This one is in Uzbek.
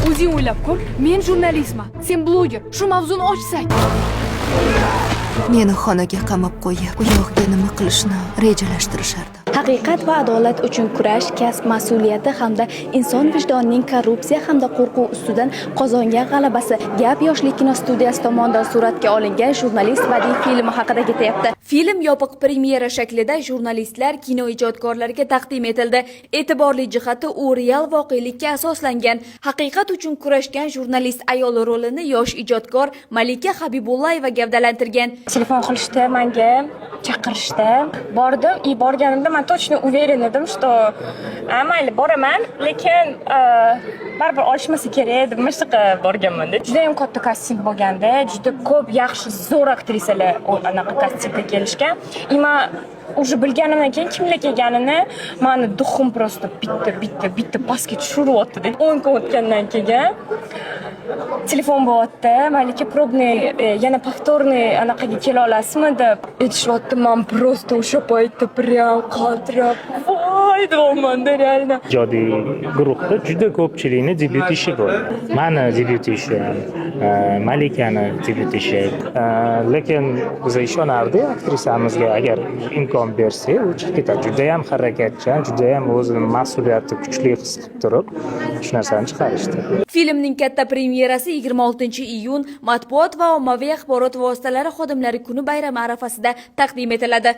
O'zing o'ylab ko'r, men jurnalistman, sen bloger. Shu mavzuni ochsak. Meni xonaga qamab qo'yib, u yoqda nima qilishni rejalashtirishardi. Haqiqat va adolat uchun kurash, kasb mas'uliyati hamda inson vijdonining korrupsiya hamda qo'rquv ustidan qozongan g'alabasi Gap yoshlik kinostudiyasi tomonidan suratga olingan jurnalist badiiy filmi haqida ketyapti. Film yopiq premyera shaklida jurnalistlar, kinoijodkorlarga taqdim etildi. E'tiborli jihati u real voqelikka asoslangan. Haqiqat uchun kurashgan jurnalist ayol rolini yosh ijodkor Malika Habibullayeva gavdalantirgan. Telefon qilishdi menga, chaqirishdi. Bordim, borganimda men точно уверен edim, что mayli boraman, lekin baribir olishmasa kerak deb mashqa borganman-da. Juda ham katta kasting bo'lganda, juda ko'p yaxshi zo'r aktrisalar anaqa kastingga kelishgan. Уже bilganimdan keyin kimlar kelganini meni duxim просто bitta pastga tushiryapti. 10 kun o'tgandan keyin telefon bo'lyapti. Malika probniy yana повторный anaqaga kela olasizmi deb aytishyapti. Men просто o'sha paytda prям qaltirab, voy deyapman-da реально. Ijodiy guruhda juda ko'pchilikni debyut ishi bo'ldi. Meni debyut ishim, Malikani debyut ishi. Lekin biz ishonardik aktrisamizga, agar imkon bersa, u chiqib ketadi. Juda ham harakatchan, juda ham o'zini mas'uliyati kuchli his qilib turib, shu narsani chiqarishdi. Filmning katta premyerasi 26-iyun matbuot va ommaviy axborot vositalari xodimlari kuni bayrami arafasida taqdim etiladi.